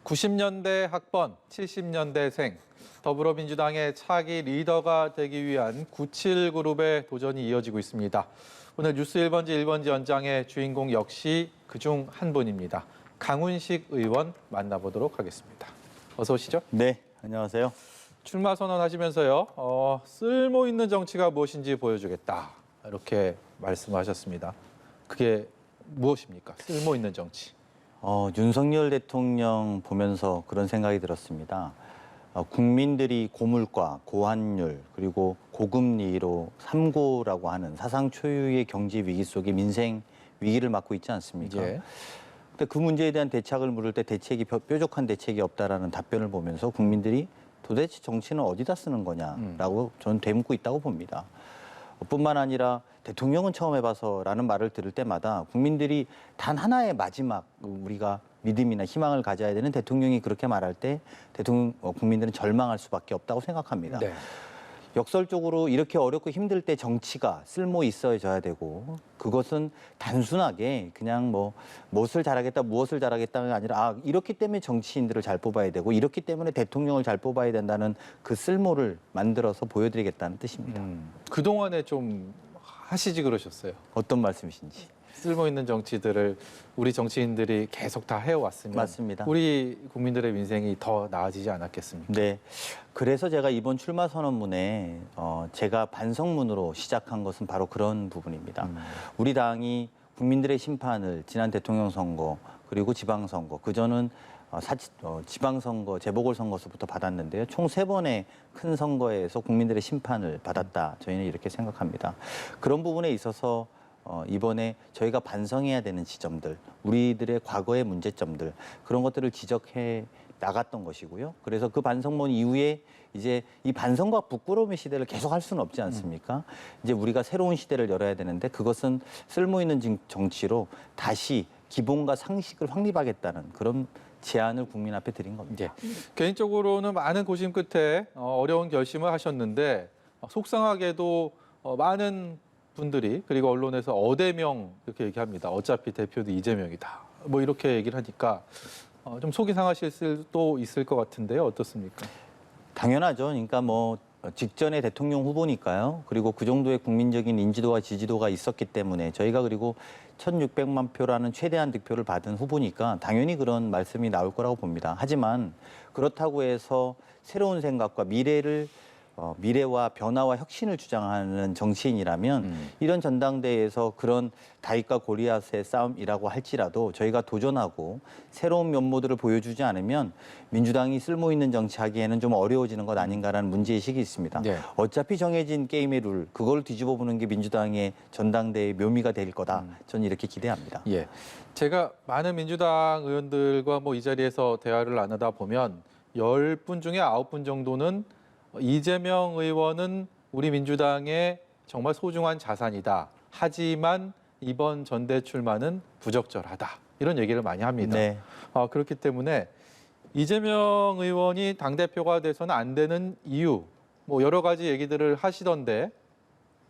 90년대 학번, 70년대생, 더불어민주당의 차기 리더가 되기 위한 97그룹의 도전이 이어지고 있습니다. 오늘 뉴스 1번지 1번지 연장의 주인공 역시 그중 한 분입니다. 강훈식 의원 만나보도록 하겠습니다. 어서 오시죠. 네, 안녕하세요. 출마 선언하시면서요. 쓸모 있는 정치가 무엇인지 보여주겠다. 이렇게 말씀하셨습니다. 그게 무엇입니까? 쓸모 있는 정치. 윤석열 대통령 보면서 그런 생각이 들었습니다. 국민들이 고물가, 고환율, 그리고 고금리로 삼고라고 하는 사상 초유의 경제 위기 속에 민생 위기를 맞고 있지 않습니까? 예. 근데 그 문제에 대한 대책을 물을 때 뾰족한 대책이 없다라는 답변을 보면서 국민들이 도대체 정치는 어디다 쓰는 거냐라고 저는 되묻고 있다고 봅니다. 뿐만 아니라 대통령은 처음 해봐서라는 말을 들을 때마다 국민들이 단 하나의 마지막 우리가 믿음이나 희망을 가져야 되는 대통령이 그렇게 말할 때 국민들은 절망할 수밖에 없다고 생각합니다. 네. 역설적으로 이렇게 어렵고 힘들 때 정치가 쓸모 있어져야 되고 그것은 단순하게 그냥 무엇을 잘하겠다 무엇을 잘하겠다가 아니라 이렇기 때문에 정치인들을 잘 뽑아야 되고 이렇기 때문에 대통령을 잘 뽑아야 된다는 그 쓸모를 만들어서 보여드리겠다는 뜻입니다. 그동안에 좀 하시지 그러셨어요. 어떤 말씀이신지. 쓸모 있는 정치들을 우리 정치인들이 계속 다 해왔으면 맞습니다. 우리 국민들의 민생이 더 나아지지 않았겠습니까? 네. 그래서 제가 이번 출마 선언문에 제가 반성문으로 시작한 것은 바로 그런 부분입니다. 우리 당이 국민들의 심판을 지난 대통령 선거 그리고 지방선거 그전은 지방선거, 재보궐선거서부터 받았는데요. 총 3번의 큰 선거에서 국민들의 심판을 받았다. 저희는 이렇게 생각합니다. 그런 부분에 있어서 이번에 저희가 반성해야 되는 지점들, 우리들의 과거의 문제점들 그런 것들을 지적해 나갔던 것이고요. 그래서 그 반성문 이후에 이제 이 반성과 부끄러움의 시대를 계속 할 수는 없지 않습니까? 이제 우리가 새로운 시대를 열어야 되는데 그것은 쓸모 있는 정치로 다시 기본과 상식을 확립하겠다는 그런 제안을 국민 앞에 드린 겁니다. 예. 개인적으로는 많은 고심 끝에 어려운 결심을 하셨는데 속상하게도 많은 분들이 그리고 언론에서 어대명 이렇게 얘기합니다. 어차피 대표도 이재명이다. 뭐 이렇게 얘기를 하니까 좀 속이 상하실 수도 있을 것 같은데요. 어떻습니까? 당연하죠. 그러니까 직전에 대통령 후보니까요. 그리고 그 정도의 국민적인 인지도와 지지도가 있었기 때문에 저희가 그리고 1,600만 표라는 최대한 득표를 받은 후보니까 당연히 그런 말씀이 나올 거라고 봅니다. 하지만 그렇다고 해서 새로운 생각과 미래와 변화와 혁신을 주장하는 정치인이라면 이런 전당대회에서 그런 다윗과 골리앗의 싸움이라고 할지라도 저희가 도전하고 새로운 면모들을 보여주지 않으면 민주당이 쓸모 있는 정치하기에는 좀 어려워지는 것 아닌가라는 문제의식이 있습니다. 네. 어차피 정해진 게임의 룰, 그걸 뒤집어 보는 게 민주당의 전당대회 묘미가 될 거다. 저는 이렇게 기대합니다. 예. 제가 많은 민주당 의원들과 이 자리에서 대화를 나누다 보면 10분 중에 9분 정도는 이재명 의원은 우리 민주당의 정말 소중한 자산이다. 하지만 이번 전대 출마는 부적절하다. 이런 얘기를 많이 합니다. 네. 그렇기 때문에 이재명 의원이 당대표가 돼서는 안 되는 이유, 여러 가지 얘기들을 하시던데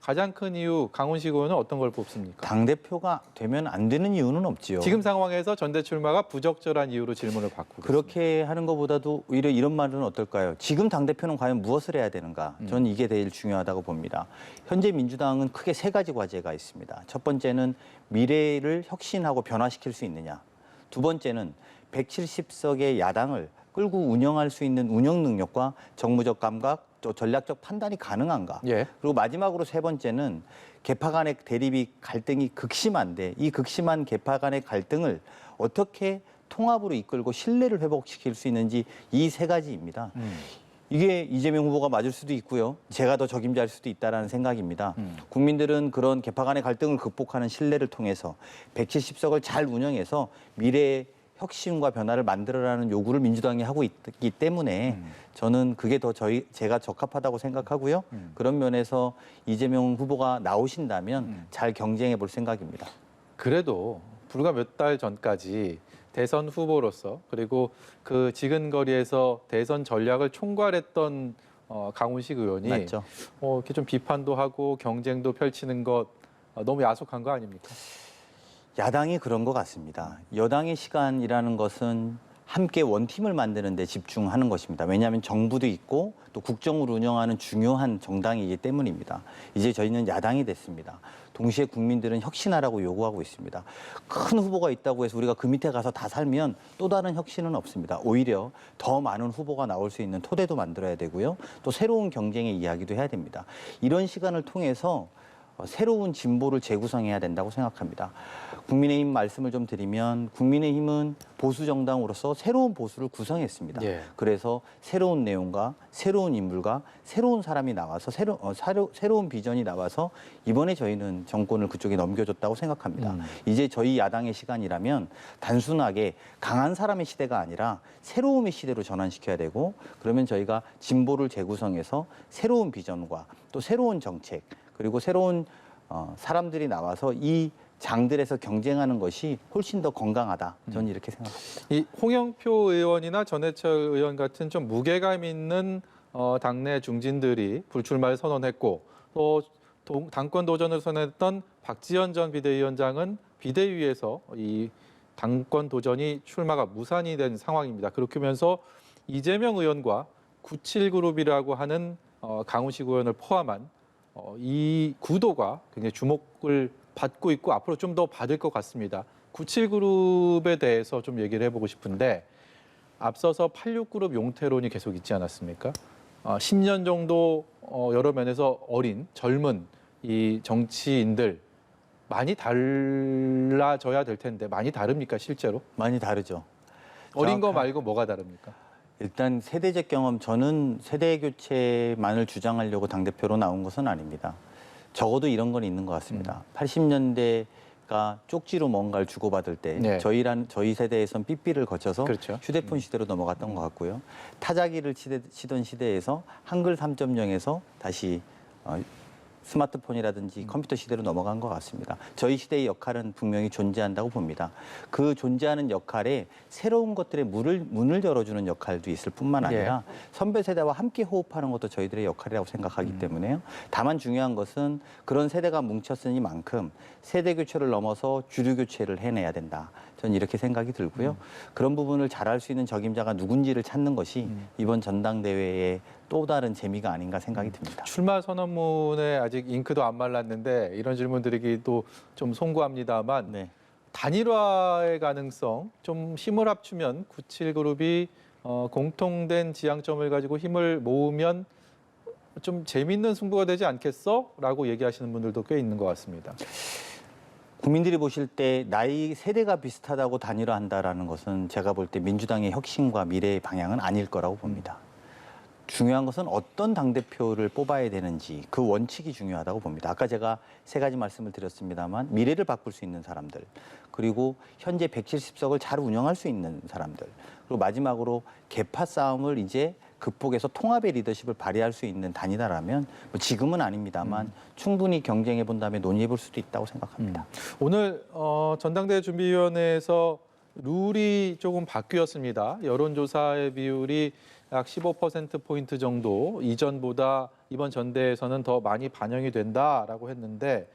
가장 큰 이유, 강훈식 의원은 어떤 걸 뽑습니까? 당대표가 되면 안 되는 이유는 없지요. 지금 상황에서 전대 출마가 부적절한 이유로 질문을 받고 그렇게 하는 것보다도 오히려 이런 말은 어떨까요? 지금 당대표는 과연 무엇을 해야 되는가? 저는 이게 제일 중요하다고 봅니다. 현재 민주당은 크게 3가지 과제가 있습니다. 첫 번째는 미래를 혁신하고 변화시킬 수 있느냐. 두 번째는 170석의 야당을 끌고 운영할 수 있는 운영 능력과 정무적 감각, 또 전략적 판단이 가능한가. 예. 그리고 마지막으로 3번째는 계파 간의 대립이 갈등이 극심한데 이 극심한 계파 간의 갈등을 어떻게 통합으로 이끌고 신뢰를 회복시킬 수 있는지 이 3가지입니다. 이게 이재명 후보가 맞을 수도 있고요. 제가 더 적임자일 수도 있다는 생각입니다. 국민들은 그런 계파 간의 갈등을 극복하는 신뢰를 통해서 170석을 잘 운영해서 미래의 혁신과 변화를 만들어라는 요구를 민주당이 하고 있기 때문에 저는 그게 더 제가 적합하다고 생각하고요. 그런 면에서 이재명 후보가 나오신다면 잘 경쟁해 볼 생각입니다. 그래도 불과 몇 달 전까지 대선 후보로서 그리고 그 지근거리에서 대선 전략을 총괄했던 강훈식 의원이 맞죠. 이렇게 좀 비판도 하고 경쟁도 펼치는 것 너무 야속한 거 아닙니까? 야당이 그런 것 같습니다. 여당의 시간이라는 것은 함께 원팀을 만드는 데 집중하는 것입니다. 왜냐하면 정부도 있고 또 국정을 운영하는 중요한 정당이기 때문입니다. 이제 저희는 야당이 됐습니다. 동시에 국민들은 혁신하라고 요구하고 있습니다. 큰 후보가 있다고 해서 우리가 그 밑에 가서 다 살면 또 다른 혁신은 없습니다. 오히려 더 많은 후보가 나올 수 있는 토대도 만들어야 되고요. 또 새로운 경쟁의 이야기도 해야 됩니다. 이런 시간을 통해서 새로운 진보를 재구성해야 된다고 생각합니다. 국민의힘 말씀을 좀 드리면 국민의힘은 보수 정당으로서 새로운 보수를 구성했습니다. 예. 그래서 새로운 내용과 새로운 인물과 새로운 사람이 나와서 새로운 비전이 나와서 이번에 저희는 정권을 그쪽에 넘겨줬다고 생각합니다. 이제 저희 야당의 시간이라면 단순하게 강한 사람의 시대가 아니라 새로움의 시대로 전환시켜야 되고 그러면 저희가 진보를 재구성해서 새로운 비전과 또 새로운 정책 그리고 새로운 사람들이 나와서 이 장들에서 경쟁하는 것이 훨씬 더 건강하다. 저는 이렇게 생각합니다. 이 홍영표 의원이나 전해철 의원 같은 좀 무게감 있는 당내 중진들이 불출마를 선언했고 또 당권 도전을 선언했던 박지원 전 비대위원장은 비대위에서 이 당권 도전이 출마가 무산이 된 상황입니다. 그렇게 하면서 이재명 의원과 97그룹이라고 하는 강훈식 의원을 포함한 이 구도가 굉장히 주목을 받고 있고 앞으로 좀 더 받을 것 같습니다. 97그룹에 대해서 좀 얘기를 해보고 싶은데 앞서서 86그룹 용태론이 계속 있지 않았습니까? 10년 정도 여러 면에서 어린 젊은 이 정치인들 많이 달라져야 될 텐데 많이 다릅니까 실제로? 많이 다르죠. 어린 거 말고 뭐가 다릅니까? 일단 세대적 경험, 저는 세대 교체만을 주장하려고 당대표로 나온 것은 아닙니다. 적어도 이런 건 있는 것 같습니다. 80년대가 쪽지로 뭔가를 주고받을 때 네. 저희 세대에선 삐삐를 거쳐서 그렇죠. 휴대폰 시대로 넘어갔던 것 같고요. 타자기를 치던 시대에서 한글 3.0에서 다시 스마트폰이라든지 컴퓨터 시대로 넘어간 것 같습니다. 저희 시대의 역할은 분명히 존재한다고 봅니다. 그 존재하는 역할에 새로운 것들의 문을 열어주는 역할도 있을 뿐만 아니라 선배 세대와 함께 호흡하는 것도 저희들의 역할이라고 생각하기 때문에요. 다만 중요한 것은 그런 세대가 뭉쳤으니만큼 세대 교체를 넘어서 주류 교체를 해내야 된다. 저는 이렇게 생각이 들고요. 그런 부분을 잘할 수 있는 적임자가 누군지를 찾는 것이 이번 전당대회의 또 다른 재미가 아닌가 생각이 듭니다. 출마 선언문에 아직 잉크도 안 말랐는데 이런 질문 드리기도 좀 송구합니다만 네. 단일화의 가능성 좀 힘을 합치면 97그룹이 공통된 지향점을 가지고 힘을 모으면 좀 재밌는 승부가 되지 않겠어? 라고 얘기하시는 분들도 꽤 있는 것 같습니다. 국민들이 보실 때 나이 세대가 비슷하다고 단일화한다라는 것은 제가 볼 때 민주당의 혁신과 미래의 방향은 아닐 거라고 봅니다. 중요한 것은 어떤 당대표를 뽑아야 되는지 그 원칙이 중요하다고 봅니다. 아까 제가 세 가지 말씀을 드렸습니다만 미래를 바꿀 수 있는 사람들 그리고 현재 170석을 잘 운영할 수 있는 사람들 그리고 마지막으로 계파 싸움을 이제 극복해서 통합의 리더십을 발휘할 수 있는 단이다라면 뭐 지금은 아닙니다만 충분히 경쟁해 본 다음에 논의해 볼 수도 있다고 생각합니다. 오늘 전당대회 준비위원회에서 룰이 조금 바뀌었습니다. 여론조사의 비율이 약 15%포인트 정도 이전보다 이번 전대에서는 더 많이 반영이 된다라고 했는데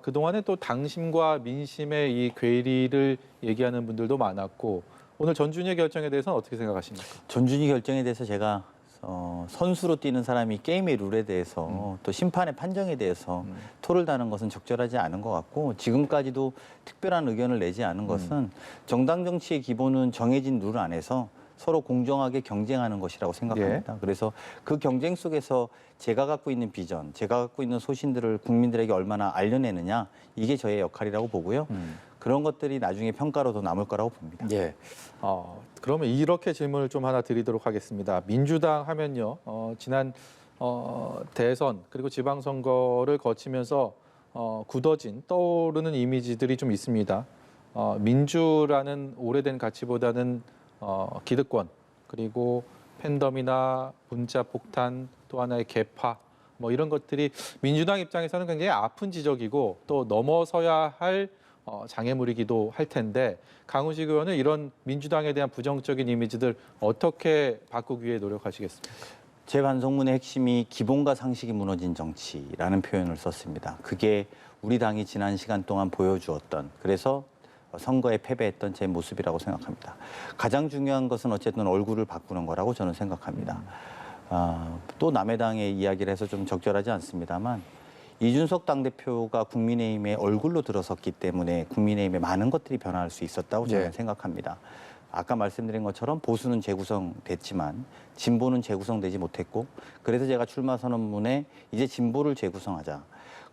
그동안에 또 당심과 민심의 이 괴리를 얘기하는 분들도 많았고 오늘 전준희 결정에 대해서는 어떻게 생각하십니까? 전준희 결정에 대해서 제가 선수로 뛰는 사람이 게임의 룰에 대해서 또 심판의 판정에 대해서 토를 다는 것은 적절하지 않은 것 같고 지금까지도 특별한 의견을 내지 않은 것은 정당 정치의 기본은 정해진 룰 안에서 서로 공정하게 경쟁하는 것이라고 생각합니다. 그래서 그 경쟁 속에서 제가 갖고 있는 비전, 제가 갖고 있는 소신들을 국민들에게 얼마나 알려내느냐 이게 저의 역할이라고 보고요. 그런 것들이 나중에 평가로도 남을 거라고 봅니다. 예. 그러면 이렇게 질문을 좀 하나 드리도록 하겠습니다. 민주당 하면요, 지난 대선 그리고 지방선거를 거치면서 굳어진 떠오르는 이미지들이 좀 있습니다. 민주라는 오래된 가치보다는 기득권 그리고 팬덤이나 문자 폭탄 또 하나의 개파 뭐 이런 것들이 민주당 입장에서는 굉장히 아픈 지적이고 또 넘어서야 할 장애물이기도 할 텐데 강훈식 의원은 이런 민주당에 대한 부정적인 이미지들 어떻게 바꾸기 위해 노력하시겠습니까? 제 반성문의 핵심이 기본과 상식이 무너진 정치라는 표현을 썼습니다. 그게 우리 당이 지난 시간 동안 보여주었던 그래서 선거에 패배했던 제 모습이라고 생각합니다. 가장 중요한 것은 어쨌든 얼굴을 바꾸는 거라고 저는 생각합니다. 또 남의 당의 이야기를 해서 좀 적절하지 않습니다만 이준석 당대표가 국민의힘의 얼굴로 들어섰기 때문에 국민의힘에 많은 것들이 변화할 수 있었다고 저는 네. 생각합니다. 아까 말씀드린 것처럼 보수는 재구성됐지만 진보는 재구성되지 못했고 그래서 제가 출마 선언문에 이제 진보를 재구성하자.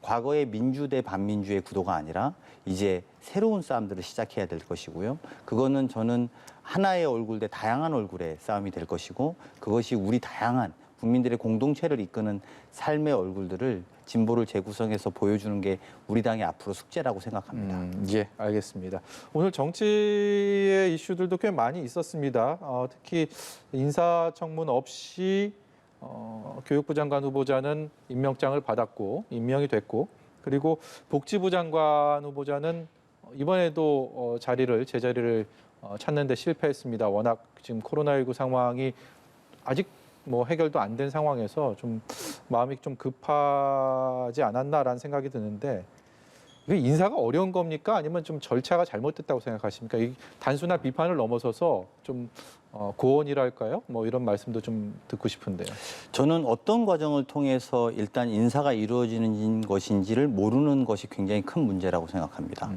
과거의 민주 대 반민주의 구도가 아니라 이제 새로운 싸움들을 시작해야 될 것이고요. 그거는 저는 하나의 얼굴 대 다양한 얼굴의 싸움이 될 것이고 그것이 우리 다양한 국민들의 공동체를 이끄는 삶의 얼굴들을 진보를 재구성해서 보여주는 게 우리 당의 앞으로 숙제라고 생각합니다. 예, 알겠습니다. 오늘 정치의 이슈들도 꽤 많이 있었습니다. 특히 인사청문 없이 교육부 장관 후보자는 임명장을 받았고 임명이 됐고 그리고 복지부 장관 후보자는 이번에도 제자리를 찾는 데 실패했습니다. 워낙 지금 코로나19 상황이 아직 뭐 해결도 안 된 상황에서 좀 마음이 좀 급하지 않았나라는 생각이 드는데 이게 인사가 어려운 겁니까? 아니면 좀 절차가 잘못됐다고 생각하십니까? 이 단순한 비판을 넘어서서 좀 고언이랄까요? 뭐 이런 말씀도 좀 듣고 싶은데요. 저는 어떤 과정을 통해서 일단 인사가 이루어지는 것인지를 모르는 것이 굉장히 큰 문제라고 생각합니다.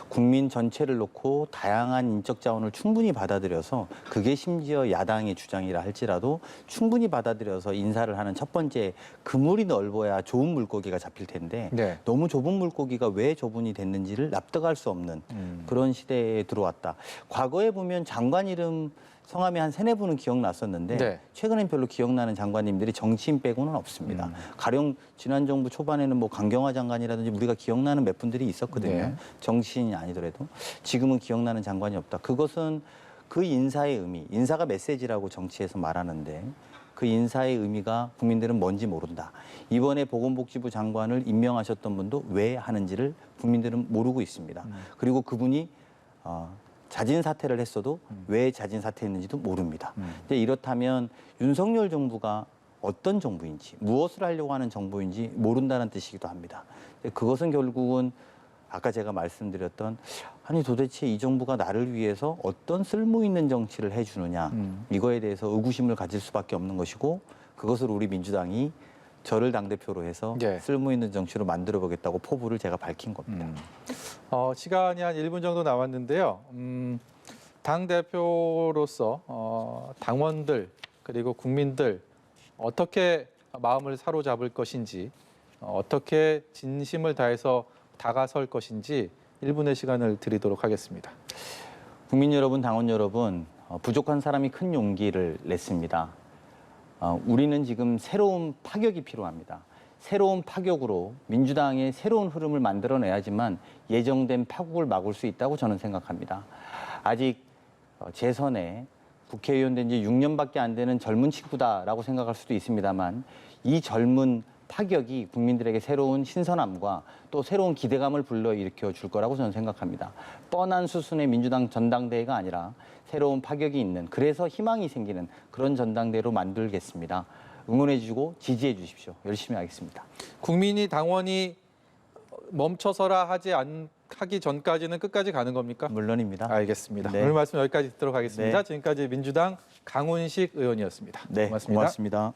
국민 전체를 놓고 다양한 인적 자원을 충분히 받아들여서 그게 심지어 야당의 주장이라 할지라도 충분히 받아들여서 인사를 하는 첫 번째 그물이 넓어야 좋은 물고기가 잡힐 텐데 네. 너무 좁은 물고기가 왜 좁은이 됐는지를 납득할 수 없는 그런 시대에 들어왔다. 과거에 보면 장관 이름 성함이 한 3-4분은 기억났었는데 네. 최근엔 별로 기억나는 장관님들이 정치인 빼고는 없습니다. 가령 지난 정부 초반에는 뭐 강경화 장관이라든지 우리가 기억나는 몇 분들이 있었거든요. 네. 정치인이 아니더라도 지금은 기억나는 장관이 없다. 그것은 그 인사의 의미, 인사가 메시지라고 정치에서 말하는데 그 인사의 의미가 국민들은 뭔지 모른다. 이번에 보건복지부 장관을 임명하셨던 분도 왜 하는지를 국민들은 모르고 있습니다. 그리고 그분이 자진 사퇴를 했어도 왜 자진 사퇴했는지도 모릅니다. 근데 이렇다면 윤석열 정부가 어떤 정부인지 무엇을 하려고 하는 정부인지 모른다는 뜻이기도 합니다. 근데 그것은 결국은 아까 제가 말씀드렸던 아니 도대체 이 정부가 나를 위해서 어떤 쓸모 있는 정치를 해주느냐 이거에 대해서 의구심을 가질 수밖에 없는 것이고 그것을 우리 민주당이 저를 당대표로 해서 네. 쓸모 있는 정치로 만들어 보겠다고 포부를 제가 밝힌 겁니다. 시간이 한 1분 정도 남았는데요. 당대표로서 당원들 그리고 국민들 어떻게 마음을 사로잡을 것인지 어떻게 진심을 다해서 다가설 것인지 1분의 시간을 드리도록 하겠습니다. 국민 여러분, 당원 여러분, 부족한 사람이 큰 용기를 냈습니다. 우리는 지금 새로운 파격이 필요합니다. 새로운 파격으로 민주당의 새로운 흐름을 만들어내야지만 예정된 파국을 막을 수 있다고 저는 생각합니다. 아직 재선에 국회의원 된 지 6년밖에 안 되는 젊은 친구다라고 생각할 수도 있습니다만 이 젊은 파격이 국민들에게 새로운 신선함과 또 새로운 기대감을 불러일으켜 줄 거라고 저는 생각합니다. 뻔한 수순의 민주당 전당대회가 아니라 새로운 파격이 있는 그래서 희망이 생기는 그런 전당대회로 만들겠습니다. 응원해 주시고 지지해 주십시오. 열심히 하겠습니다. 국민이 당원이 멈춰서라 하기 전까지는 끝까지 가는 겁니까? 물론입니다. 알겠습니다. 네. 오늘 말씀 여기까지 듣도록 하겠습니다. 네. 지금까지 민주당 강훈식 의원이었습니다. 네, 고맙습니다. 고맙습니다.